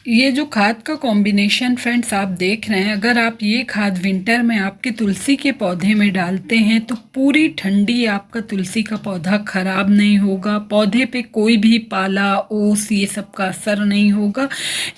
ये जो खाद का कॉम्बिनेशन फ्रेंड्स आप देख रहे हैं, अगर आप ये खाद विंटर में आपके तुलसी के पौधे में डालते हैं तो पूरी ठंडी आपका तुलसी का पौधा खराब नहीं होगा। पौधे पे कोई भी पाला, ओस ये सब का असर नहीं होगा।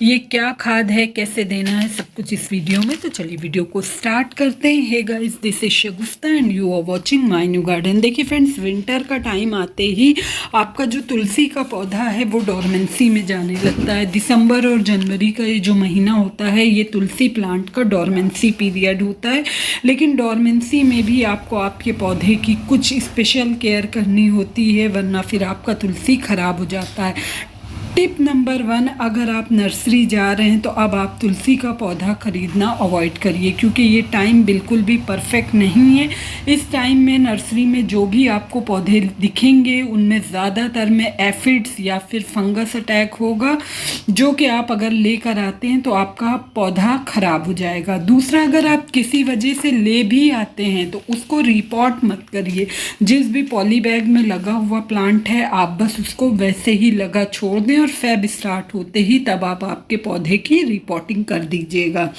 ये क्या खाद है, कैसे देना है, सब कुछ इस वीडियो में। तो चलिए वीडियो को स्टार्ट करते हैं। Hey guys, this is Shagufta and you are watching my new garden. देखिए फ्रेंड्स, विंटर का टाइम आते ही आपका जो तुलसी का पौधा है वो डोरमेंसी में जाने लगता है। दिसंबर और जनवरी का ये जो महीना होता है, ये तुलसी प्लांट का डोरमेंसी पीरियड होता है। लेकिन डोरमेंसी में भी आपको आपके पौधे की कुछ स्पेशल केयर करनी होती है, वरना फिर आपका तुलसी खराब हो जाता है। टिप नंबर 1, अगर आप नर्सरी जा रहे हैं तो अब आप तुलसी का पौधा खरीदना अवॉइड करिए, क्योंकि ये टाइम बिल्कुल भी परफेक्ट नहीं है। इस टाइम में नर्सरी में जो भी आपको पौधे दिखेंगे उनमें ज़्यादातर में एफिड्स या फिर फंगस अटैक होगा, जो कि आप अगर लेकर आते हैं तो आपका पौधा ख़राब हो जाएगा। दूसरा, अगर आप किसी वजह से ले भी आते हैं तो उसको रिपोर्ट मत करिए। जिस भी पॉली बैग में लगा हुआ प्लांट है, आप बस उसको वैसे ही लगा छोड़ दें और फेब स्टार्ट होते ही तब आप आपके पौधे की रिपोर्टिंग कर दीजिएगा।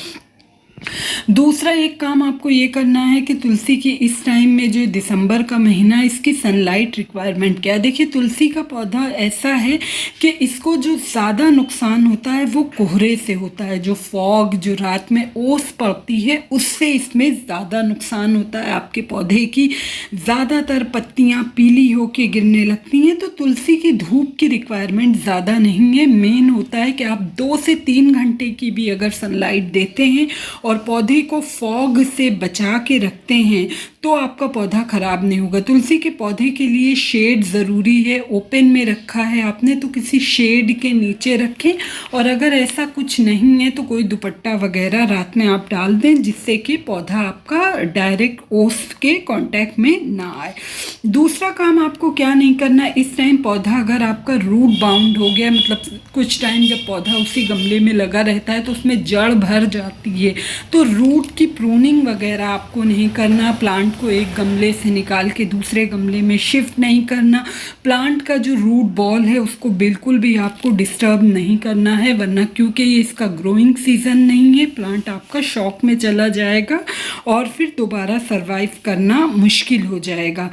दूसरा एक काम आपको ये करना है कि तुलसी की इस टाइम में जो दिसंबर का महीना, इसकी सनलाइट रिक्वायरमेंट क्या है। देखिए, तुलसी का पौधा ऐसा है कि इसको जो ज़्यादा नुकसान होता है वो कोहरे से होता है। जो फॉग, जो रात में ओस पड़ती है, उससे इसमें ज़्यादा नुकसान होता है। आपके पौधे की ज़्यादातर पत्तियाँ पीली होके गिरने लगती हैं। तो तुलसी की धूप की रिक्वायरमेंट ज़्यादा नहीं है। मेन होता है कि आप 2 से 3 घंटे की भी अगर सनलाइट देते हैं और पौधे को फॉग से बचा के रखते हैं तो आपका पौधा खराब नहीं होगा। तुलसी के पौधे के लिए शेड ज़रूरी है। ओपन में रखा है आपने तो किसी शेड के नीचे रखें, और अगर ऐसा कुछ नहीं है तो कोई दुपट्टा वगैरह रात में आप डाल दें, जिससे कि पौधा आपका डायरेक्ट ओस के कांटेक्ट में ना आए। दूसरा काम आपको क्या नहीं करना, इस टाइम पौधा अगर आपका रूट बाउंड हो गया, मतलब कुछ टाइम जब पौधा उसी गमले में लगा रहता है तो उसमें जड़ भर जाती है, तो रूट की प्रूनिंग वगैरह आपको नहीं करना। प्लांट को एक गमले से निकाल के दूसरे गमले में शिफ्ट नहीं करना। प्लांट का जो रूट बॉल है उसको बिल्कुल भी आपको डिस्टर्ब नहीं करना है, वरना क्योंकि ये इसका ग्रोइंग सीजन नहीं है, प्लांट आपका शॉक में चला जाएगा और फिर दोबारा सरवाइव करना मुश्किल हो जाएगा।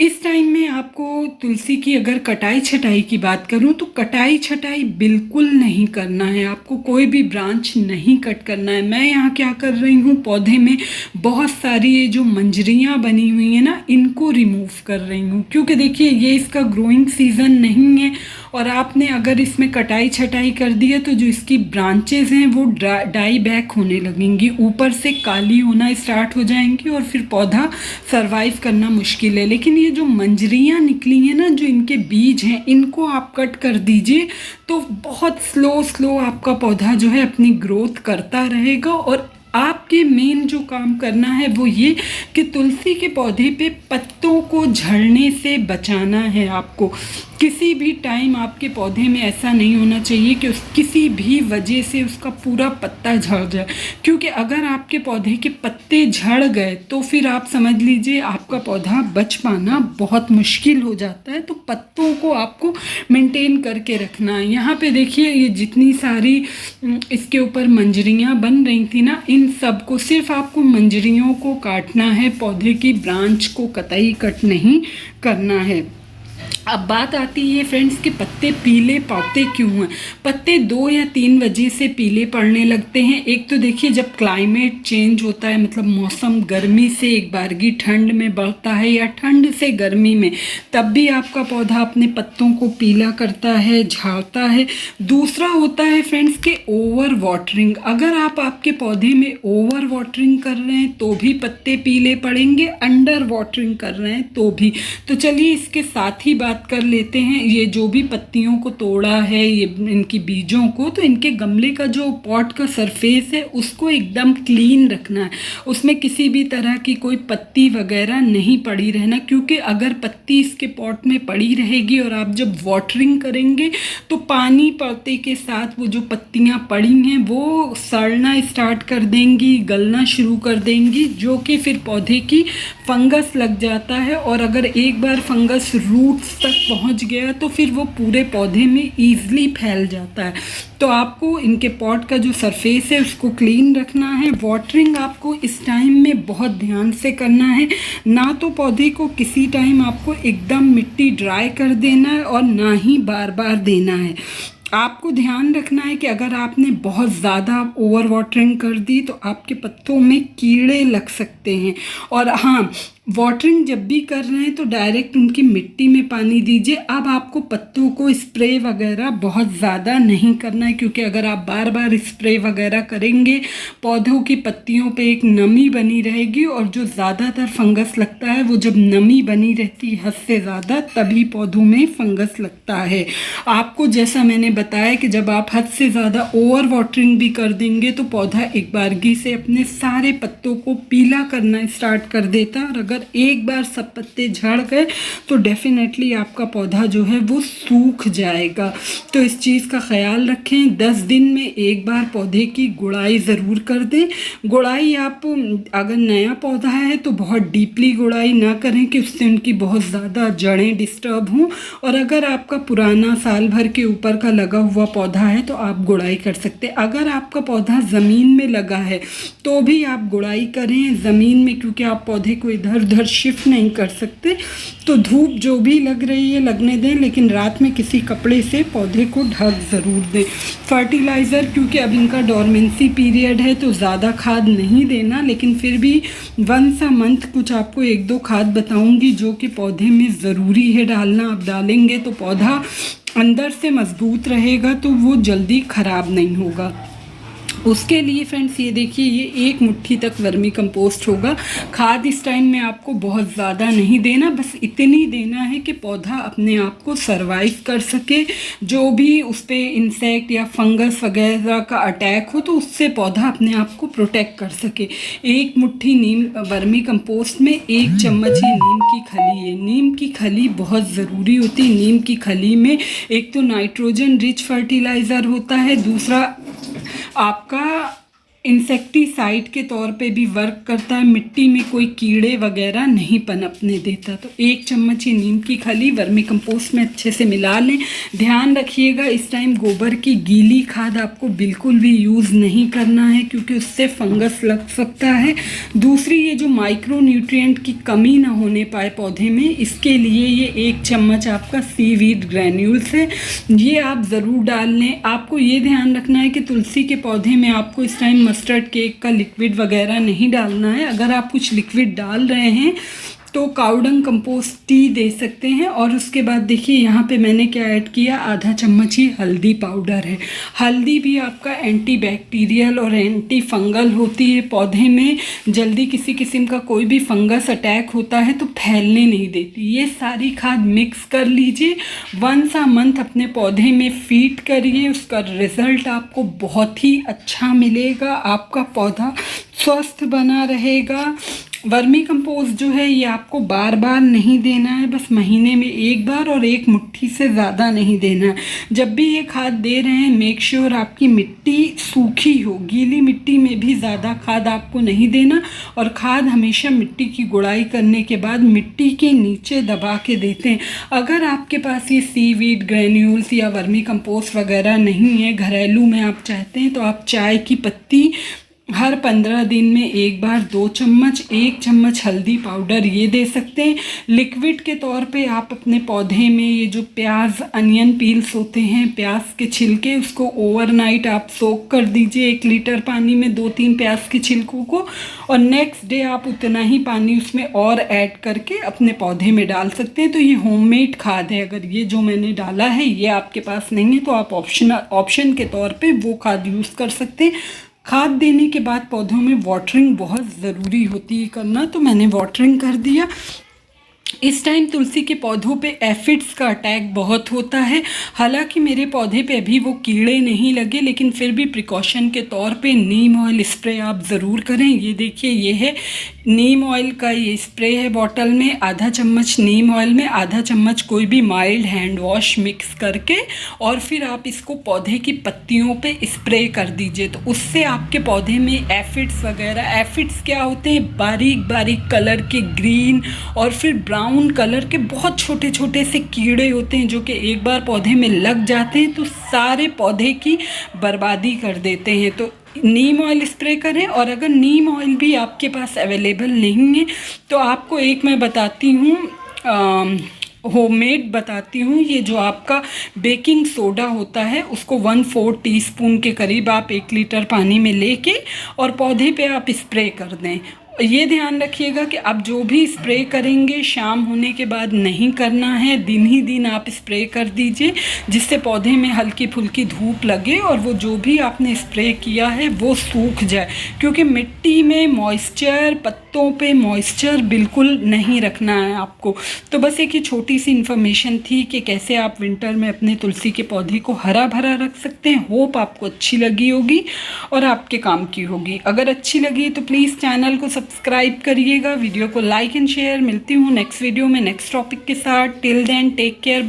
इस टाइम में आपको तुलसी की अगर कटाई छटाई की बात करूं तो कटाई छटाई बिल्कुल नहीं करना है। आपको कोई भी ब्रांच नहीं कट करना है। मैं यहाँ क्या कर रही हूँ, पौधे में बहुत सारी ये जो मंजरियाँ बनी हुई हैं ना, इनको रिमूव कर रही हूँ, क्योंकि देखिए ये इसका ग्रोइंग सीजन नहीं है और आपने अगर इसमें कटाई छटाई कर दी है तो जो इसकी ब्रांचेज हैं वो डाई बैक होने लगेंगी, ऊपर से काली होना स्टार्ट हो जाएंगी और फिर पौधा सरवाइव करना मुश्किल है। लेकिन ये जो मंजरियाँ निकली हैं ना, जो इनके बीज हैं, इनको आप कट कर दीजिए तो बहुत स्लो आपका पौधा जो है अपनी ग्रोथ करता रहेगा। और आपके मेन जो काम करना है वो ये कि तुलसी के पौधे पे पत्तों को झड़ने से बचाना है। आपको किसी भी टाइम आपके पौधे में ऐसा नहीं होना चाहिए कि किसी भी वजह से उसका पूरा पत्ता झड़ जाए, क्योंकि अगर आपके पौधे के पत्ते झड़ गए तो फिर आप समझ लीजिए आपका पौधा बच पाना बहुत मुश्किल हो जाता है। तो पत्तों को आपको मेंटेन करके रखना है। यहाँ पे देखिए, ये जितनी सारी इसके ऊपर मंजरियाँ बन रही थी ना, इन सब को सिर्फ आपको मंजरियों को काटना है, पौधे की ब्रांच को कतई कट नहीं करना है। अब बात आती है फ्रेंड्स कि पत्ते पीले पड़ते क्यों हैं। पत्ते 2 या 3 वजह से पीले पड़ने लगते हैं। एक तो देखिए, जब क्लाइमेट चेंज होता है, मतलब मौसम गर्मी से एक बारगी ठंड में बढ़ता है या ठंड से गर्मी में, तब भी आपका पौधा अपने पत्तों को पीला करता है, झाड़ता है। दूसरा होता है फ्रेंड्स कि ओवर वाटरिंग। अगर आप आपके पौधे में ओवर वाटरिंग कर रहे हैं तो भी पत्ते पीले पड़ेंगे, अंडर वाटरिंग कर रहे हैं तो भी। तो चलिए इसके साथ ही बात कर लेते हैं। ये जो भी पत्तियों को तोड़ा है, ये इनकी बीजों को, तो इनके गमले का जो पॉट का सरफेस है उसको एकदम क्लीन रखना है। उसमें किसी भी तरह की कोई पत्ती वगैरह नहीं पड़ी रहना, क्योंकि अगर पत्ती इसके पॉट में पड़ी रहेगी और आप जब वाटरिंग करेंगे तो पानी पड़ते के साथ वो जो पत्तियां पड़ी हैं वो सड़ना स्टार्ट कर देंगी, गलना शुरू कर देंगी, जो कि फिर पौधे की फंगस लग जाता है। और अगर एक बार फंगस रूट्स तक पहुंच गया तो फिर वो पूरे पौधे में ईज़िली फैल जाता है। तो आपको इनके पॉट का जो सरफेस है उसको क्लीन रखना है। वाटरिंग आपको इस टाइम में बहुत ध्यान से करना है, ना तो पौधे को किसी टाइम आपको एकदम मिट्टी ड्राई कर देना है और ना ही बार बार देना है। आपको ध्यान रखना है कि अगर आपने बहुत ज़्यादा ओवर वाटरिंग कर दी तो आपके पत्तों में कीड़े लग सकते हैं। और हाँ, वाटरिंग जब भी कर रहे हैं तो डायरेक्ट उनकी मिट्टी में पानी दीजिए। अब आपको पत्तों को स्प्रे वगैरह बहुत ज़्यादा नहीं करना है, क्योंकि अगर आप बार बार स्प्रे वगैरह करेंगे पौधों की पत्तियों पे एक नमी बनी रहेगी, और जो ज़्यादातर फंगस लगता है वो जब नमी बनी रहती है हद से ज़्यादा तभी पौधों में फंगस लगता है। आपको जैसा मैंने बताया कि जब आप हद से ज़्यादा ओवर वाटरिंग भी कर देंगे तो पौधा एक बारगी से अपने सारे पत्तों को पीला करना स्टार्ट कर देता है, और अगर एक बार सब पत्ते झड़ गए तो डेफिनेटली आपका पौधा जो है वो सूख जाएगा। तो इस चीज़ का ख्याल रखें। 10 दिन में एक बार पौधे की गुड़ाई ज़रूर कर दें। गुड़ाई आप अगर नया पौधा है तो बहुत डीपली गुड़ाई ना करें कि उससे उनकी बहुत ज़्यादा जड़ें डिस्टर्ब हों, और अगर आपका पुराना साल भर के ऊपर का लगा हुआ पौधा है तो आप गुड़ाई कर सकते हैं। अगर आपका पौधा ज़मीन में लगा है तो भी आप गुड़ाई करें ज़मीन में, क्योंकि आप पौधे को इधर उधर शिफ्ट नहीं कर सकते। तो धूप जो भी लग रही है लगने दें, लेकिन रात में किसी कपड़े से पौधे को ढक ज़रूर दें। फर्टिलाइज़र, क्योंकि अब इनका डोरमेंसी पीरियड है तो ज़्यादा खाद नहीं देना, लेकिन फिर भी वंस अ मंथ कुछ आपको 1-2 खाद बताऊंगी जो कि पौधे में ज़रूरी है डालना। आप डालेंगे तो पौधा अंदर से मजबूत रहेगा, तो वो जल्दी ख़राब नहीं होगा। उसके लिए फ्रेंड्स ये देखिए, ये 1 मुट्ठी तक वर्मी कंपोस्ट होगा। खाद इस टाइम में आपको बहुत ज़्यादा नहीं देना, बस इतनी देना है कि पौधा अपने आप को सरवाइव कर सके। जो भी उस पर इंसेक्ट या फंगस वगैरह का अटैक हो तो उससे पौधा अपने आप को प्रोटेक्ट कर सके। 1 मुट्ठी नीम वर्मी कंपोस्ट में 1 चम्मच ही नीम की खली है। नीम की खली बहुत ज़रूरी होती है। नीम की खली में एक तो नाइट्रोजन रिच फर्टिलाइज़र होता है, दूसरा आपका इंसेक्टिसाइड के तौर पे भी वर्क करता है, मिट्टी में कोई कीड़े वगैरह नहीं पनपने देता। तो 1 चम्मच ही नीम की खली वर्मी कंपोस्ट में अच्छे से मिला लें। ध्यान रखिएगा इस टाइम गोबर की गीली खाद आपको बिल्कुल भी यूज़ नहीं करना है, क्योंकि उससे फंगस लग सकता है। दूसरी, ये जो माइक्रो न्यूट्रिएंट की कमी ना होने पाए पौधे में, इसके लिए ये 1 चम्मच आपका सीवीड ग्रैन्यूल्स है, ये आप ज़रूर डाल लें। आपको ये ध्यान रखना है कि तुलसी के पौधे में आपको इस टाइम मस्टर्ड केक का लिक्विड वगैरह नहीं डालना है। अगर आप कुछ लिक्विड डाल रहे हैं तो काउडंग कंपोस्ट टी दे सकते हैं। और उसके बाद देखिए यहाँ पे मैंने क्या ऐड किया, आधा चम्मच ही हल्दी पाउडर है। हल्दी भी आपका एंटीबैक्टीरियल और एंटी फंगल होती है। पौधे में जल्दी किसी किस्म का कोई भी फंगस अटैक होता है तो फैलने नहीं देती। ये सारी खाद मिक्स कर लीजिए, वंस अ मंथ अपने पौधे में फीड करिए, उसका रिज़ल्ट आपको बहुत ही अच्छा मिलेगा। आपका पौधा स्वस्थ बना रहेगा। वर्मी कंपोस्ट जो है ये आपको बार बार नहीं देना है, बस महीने में 1 बार, और 1 मुट्ठी से ज़्यादा नहीं देना है। जब भी ये खाद दे रहे हैं मेक श्योर आपकी मिट्टी सूखी हो। गीली मिट्टी में भी ज़्यादा खाद आपको नहीं देना, और खाद हमेशा मिट्टी की गुड़ाई करने के बाद मिट्टी के नीचे दबा के देते हैं। अगर आपके पास ये सीवीड ग्रैन्यूल्स या वर्मी कंपोस्ट वगैरह नहीं है, घरेलू में आप चाहते हैं, तो आप चाय की पत्ती हर 15 दिन में 1 बार 2 चम्मच, 1 चम्मच हल्दी पाउडर ये दे सकते हैं। लिक्विड के तौर पे आप अपने पौधे में ये जो प्याज अनियन पील्स होते हैं, प्याज के छिलके, उसको ओवरनाइट आप सोक कर दीजिए 1 लीटर पानी में 2-3 प्याज के छिलकों को, और नेक्स्ट डे आप उतना ही पानी उसमें और ऐड करके अपने पौधे में डाल सकते हैं। तो ये होममेड खाद है। अगर ये जो मैंने डाला है ये आपके पास नहीं है तो आप ऑप्शन के तौर पे वो खाद यूज़ कर सकते हैं। खाद देने के बाद पौधों में वाटरिंग बहुत ज़रूरी होती है करना, तो मैंने वाटरिंग कर दिया। इस टाइम तुलसी के पौधों पे एफिड्स का अटैक बहुत होता है। हालांकि मेरे पौधे पे अभी वो कीड़े नहीं लगे, लेकिन फिर भी प्रिकॉशन के तौर पे नीम ऑयल स्प्रे आप ज़रूर करें। ये देखिए, ये है नीम ऑयल का ये स्प्रे है बॉटल में, आधा चम्मच नीम ऑयल में आधा चम्मच कोई भी माइल्ड हैंड वॉश मिक्स करके और फिर आप इसको पौधे की पत्तियों पे स्प्रे कर दीजिए। तो उससे आपके पौधे में एफिड्स वगैरह, एफिड्स क्या होते हैं, बारीक बारीक कलर के ग्रीन और फिर ब्राउन कलर के बहुत छोटे छोटे से कीड़े होते हैं जो कि एक बार पौधे में लग जाते हैं तो सारे पौधे की बर्बादी कर देते हैं। तो नीम ऑयल स्प्रे करें। और अगर नीम ऑयल भी आपके पास अवेलेबल नहीं है तो आपको एक मैं बताती हूँ, होममेड बताती हूँ। ये जो आपका बेकिंग सोडा होता है उसको 1/4 टीस्पून के करीब आप 1 लीटर पानी में लेके और पौधे पे आप स्प्रे कर दें। ये ध्यान रखिएगा कि आप जो भी स्प्रे करेंगे शाम होने के बाद नहीं करना है, दिन ही दिन आप स्प्रे कर दीजिए जिससे पौधे में हल्की फुल्की धूप लगे और वो जो भी आपने स्प्रे किया है वो सूख जाए, क्योंकि मिट्टी में मॉइस्चर, पत्तों पे मॉइस्चर बिल्कुल नहीं रखना है आपको। तो बस एक ही छोटी सी इन्फॉर्मेशन थी कि कैसे आप विंटर में अपने तुलसी के पौधे को हरा भरा रख सकते हैं। होप आपको अच्छी लगी होगी और आपके काम की होगी। अगर अच्छी लगी तो प्लीज़ चैनल को सब्सक्राइब करिएगा, वीडियो को लाइक एंड शेयर। मिलती हूँ नेक्स्ट वीडियो में नेक्स्ट टॉपिक के साथ। Till then take care.